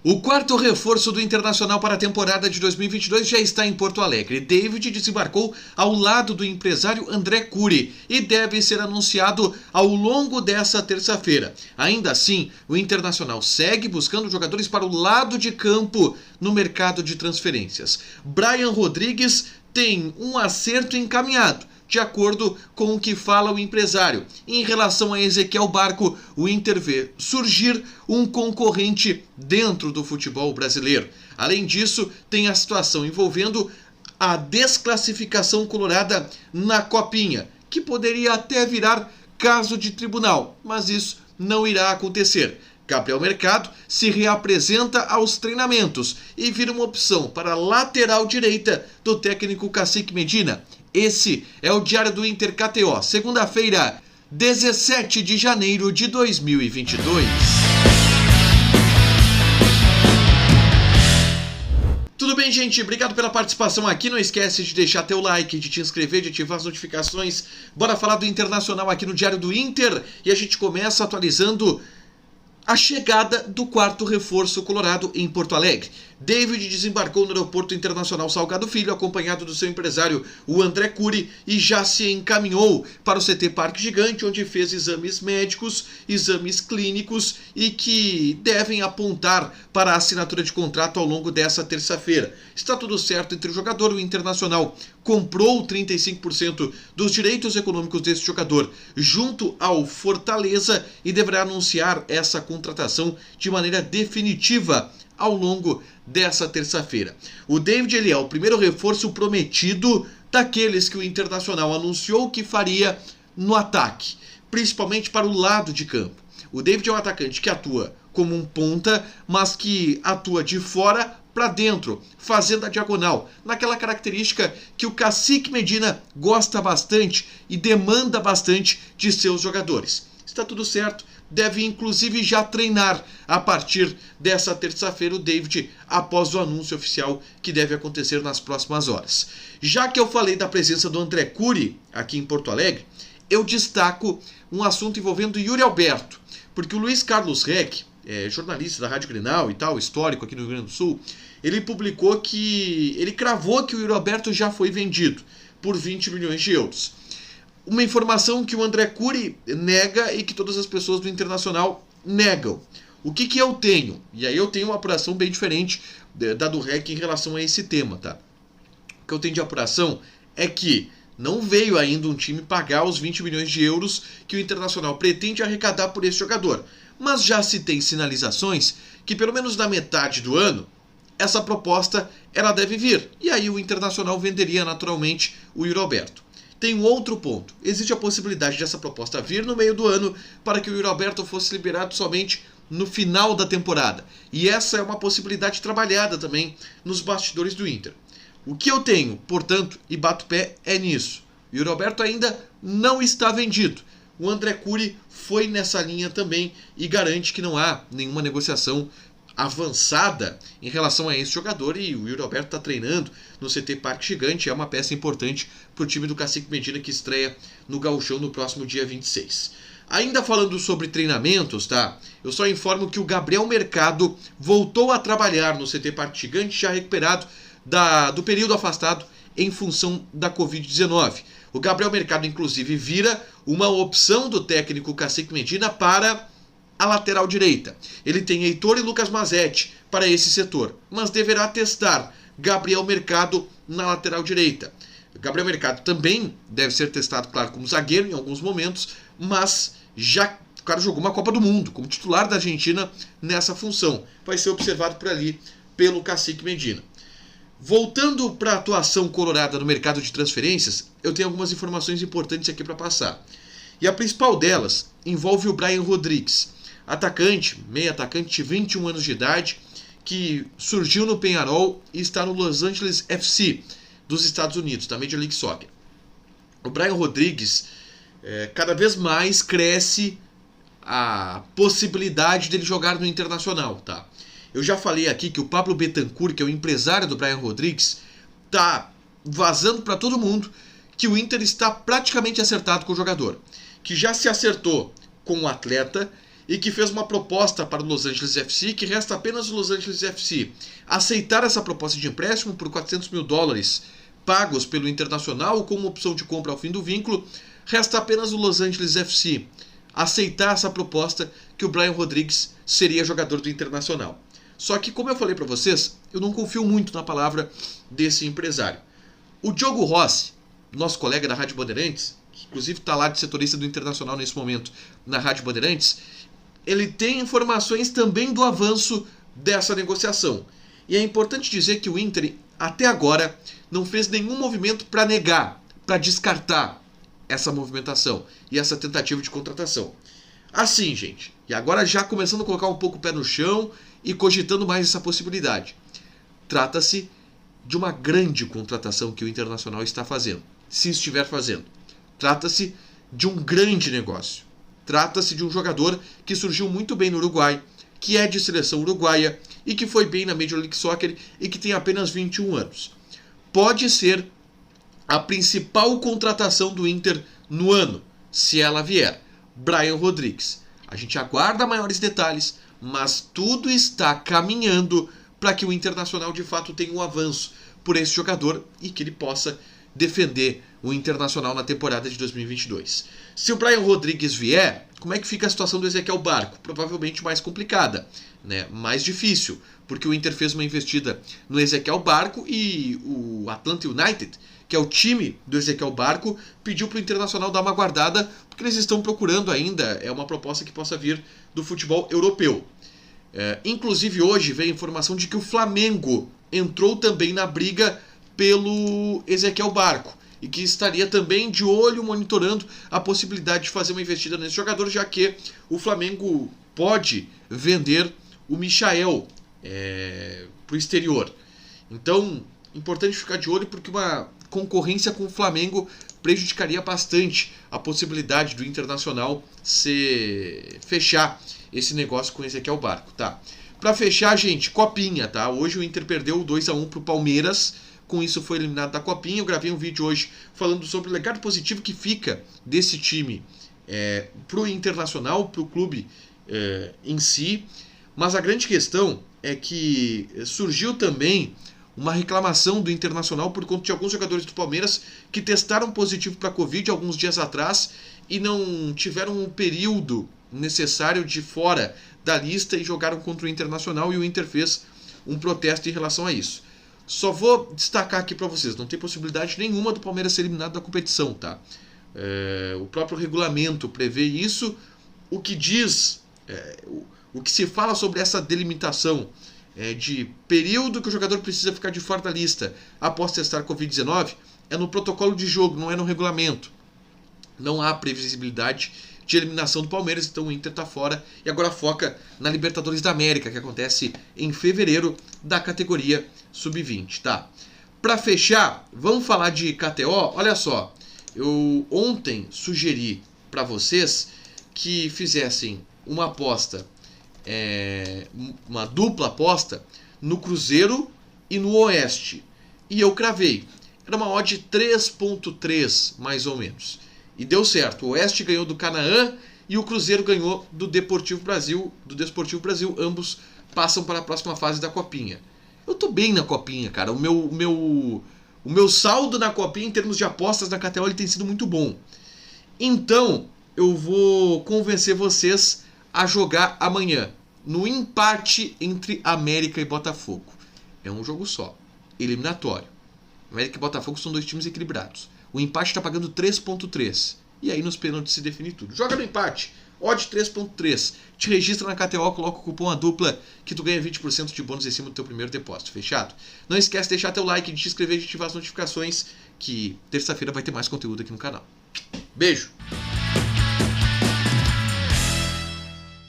O quarto reforço do Internacional para a temporada de 2022 já está em Porto Alegre. David desembarcou ao lado do empresário André Cury e deve ser anunciado ao longo dessa terça-feira. Ainda assim, o Internacional segue buscando jogadores para o lado de campo no mercado de transferências. Brian Rodrigues tem um acerto encaminhado, de acordo com o que fala o empresário. Em relação a Ezequiel Barco, o Inter vê surgir um concorrente dentro do futebol brasileiro. Além disso, tem a situação envolvendo a desclassificação colorada na Copinha, que poderia até virar caso de tribunal, mas isso não irá acontecer. Gabriel Mercado se reapresenta aos treinamentos e vira uma opção para a lateral direita do técnico Cacique Medina. Esse é o Diário do Inter KTO, segunda-feira, 17 de janeiro de 2022. Tudo bem, gente? Obrigado pela participação aqui. Não esquece de deixar teu like, de te inscrever, de ativar as notificações. Bora falar do Internacional aqui no Diário do Inter. E a gente começa atualizando a chegada do quarto reforço colorado em Porto Alegre. David desembarcou no Aeroporto Internacional Salgado Filho, acompanhado do seu empresário, o André Cury, e já se encaminhou para o CT Parque Gigante, onde fez exames médicos, exames clínicos e que devem apontar para a assinatura de contrato ao longo dessa terça-feira. Está tudo certo entre o jogador e o Internacional. Comprou 35% dos direitos econômicos desse jogador junto ao Fortaleza e deverá anunciar essa contratação de maneira definitiva ao longo dessa terça-feira. O David ele é o primeiro reforço prometido daqueles que o Internacional anunciou que faria no ataque, principalmente para o lado de campo. O David é um atacante que atua como um ponta, mas que atua de fora para dentro, fazendo a diagonal, naquela característica que o Cacique Medina gosta bastante e demanda bastante de seus jogadores. Está tudo certo, deve inclusive já treinar a partir dessa terça-feira o David, após o anúncio oficial que deve acontecer nas próximas horas. Já que eu falei da presença do André Cury aqui em Porto Alegre, eu destaco um assunto envolvendo Yuri Alberto, porque o Luiz Carlos Reck, jornalista da Rádio Grenal e tal, histórico aqui no Rio Grande do Sul, ele publicou que ele cravou que o Yuri Alberto já foi vendido por 20 milhões de euros. Uma informação que o André Cury nega e que todas as pessoas do Internacional negam. O que eu tenho? E aí eu tenho uma apuração bem diferente da do REC em relação a esse tema, tá? O que eu tenho de apuração é que não veio ainda um time pagar os 20 milhões de euros que o Internacional pretende arrecadar por esse jogador. Mas já se tem sinalizações que pelo menos na metade do ano essa proposta ela deve vir. E aí o Internacional venderia naturalmente o Yuri Alberto. Tem um outro ponto. Existe a possibilidade dessa proposta vir no meio do ano para que o Yuri Alberto fosse liberado somente no final da temporada. E essa é uma possibilidade trabalhada também nos bastidores do Inter. O que eu tenho, portanto, e bato pé, é nisso. O Yuri Alberto ainda não está vendido. O André Cury foi nessa linha também e garante que não há nenhuma negociação avançada em relação a esse jogador, e o Yuri Alberto está treinando no CT Parque Gigante, é uma peça importante para o time do Cacique Medina que estreia no Gauchão no próximo dia 26. Ainda falando sobre treinamentos, tá? Eu só informo que o Gabriel Mercado voltou a trabalhar no CT Parque Gigante, já recuperado do período afastado em função da Covid-19. O Gabriel Mercado, inclusive, vira uma opção do técnico Cacique Medina para a lateral direita. Ele tem Heitor e Lucas Mazetti para esse setor, mas deverá testar Gabriel Mercado na lateral direita. Gabriel Mercado também deve ser testado, claro, como zagueiro em alguns momentos, mas já o cara jogou uma Copa do Mundo como titular da Argentina nessa função. Vai ser observado por ali pelo Cacique Medina. Voltando para a atuação colorada no mercado de transferências, eu tenho algumas informações importantes aqui para passar. E a principal delas envolve o Brian Rodrigues, meio atacante de 21 anos de idade, que surgiu no Peñarol e está no Los Angeles FC dos Estados Unidos, da Major League Soccer. O Brian Rodrigues, cada vez mais cresce a possibilidade dele jogar no Internacional, tá? Eu já falei aqui que o Pablo Betancur, que é o empresário do Brian Rodrigues, tá vazando para todo mundo que o Inter está praticamente acertado com o jogador, que já se acertou com o atleta e que fez uma proposta para o Los Angeles FC, que resta apenas o Los Angeles FC aceitar essa proposta de empréstimo por $400 mil pagos pelo Internacional como opção de compra ao fim do vínculo. Resta apenas o Los Angeles FC aceitar essa proposta que o Brian Rodrigues seria jogador do Internacional. Só que, como eu falei para vocês, eu não confio muito na palavra desse empresário. O Diogo Rossi, nosso colega da Rádio Bandeirantes, que inclusive está lá de setorista do Internacional nesse momento na Rádio Bandeirantes, ele tem informações também do avanço dessa negociação. E é importante dizer que o Inter, até agora, não fez nenhum movimento para negar, para descartar essa movimentação e essa tentativa de contratação. Assim, gente, e agora já começando a colocar um pouco o pé no chão e cogitando mais essa possibilidade. Trata-se de uma grande contratação que o Internacional está fazendo, se estiver fazendo. Trata-se de um grande negócio. Trata-se de um jogador que surgiu muito bem no Uruguai, que é de seleção uruguaia e que foi bem na Major League Soccer e que tem apenas 21 anos. Pode ser a principal contratação do Inter no ano, se ela vier. Brian Rodrigues. A gente aguarda maiores detalhes, mas tudo está caminhando para que o Internacional de fato tenha um avanço por esse jogador e que ele possa defender o Internacional na temporada de 2022. Se o Brian Rodrigues vier, como é que fica a situação do Ezequiel Barco? Provavelmente mais complicada, né? Mais difícil, porque o Inter fez uma investida no Ezequiel Barco e o Atlanta United, que é o time do Ezequiel Barco, pediu para o Internacional dar uma guardada, porque eles estão procurando ainda, é uma proposta que possa vir do futebol europeu. Inclusive hoje veio a informação de que o Flamengo entrou também na briga pelo Ezequiel Barco e que estaria também de olho monitorando a possibilidade de fazer uma investida nesse jogador, já que o Flamengo pode vender o Michael para o exterior. Então, importante ficar de olho porque uma concorrência com o Flamengo prejudicaria bastante a possibilidade do Internacional fechar esse negócio com o Ezequiel Barco, tá? Para fechar, gente, Copinha, tá? Hoje o Inter perdeu 2-1 pro Palmeiras, com isso foi eliminado da Copinha. Eu gravei um vídeo hoje falando sobre o legado positivo que fica desse time pro Internacional, pro clube em si, mas a grande questão é que surgiu também uma reclamação do Internacional por conta de alguns jogadores do Palmeiras que testaram positivo para a Covid alguns dias atrás e não tiveram um período necessário de fora da lista e jogaram contra o Internacional, e o Inter fez um protesto em relação a isso. Só vou destacar aqui para vocês, não tem possibilidade nenhuma do Palmeiras ser eliminado da competição, tá? O próprio regulamento prevê isso. O que diz, o que se fala sobre essa delimitação de período que o jogador precisa ficar de fora da lista após testar Covid-19 é no protocolo de jogo, não é no regulamento. Não há previsibilidade de eliminação do Palmeiras, então o Inter está fora e agora foca na Libertadores da América, que acontece em fevereiro, da categoria Sub-20, tá? Para fechar, vamos falar de KTO. Olha só, eu ontem sugeri para vocês que fizessem uma aposta, uma dupla aposta no Cruzeiro e no Oeste, e eu cravei. Era uma odd 3.3 mais ou menos. E deu certo. O Oeste ganhou do Canaã e o Cruzeiro ganhou do Desportivo Brasil. Ambos passam para a próxima fase da Copinha. Eu tô bem na Copinha, cara. O meu saldo na Copinha em termos de apostas na KTO ele tem sido muito bom. Então, eu vou convencer vocês a jogar amanhã no empate entre América e Botafogo. É um jogo só, eliminatório. América e Botafogo são dois times equilibrados. O empate está pagando 3.3. E aí nos pênaltis se define tudo. Joga no empate. Odd 3.3. Te registra na KTO, coloca o cupom ADUPLA que tu ganha 20% de bônus em cima do teu primeiro depósito. Fechado? Não esquece de deixar teu like, de te inscrever e de ativar as notificações, que terça-feira vai ter mais conteúdo aqui no canal. Beijo!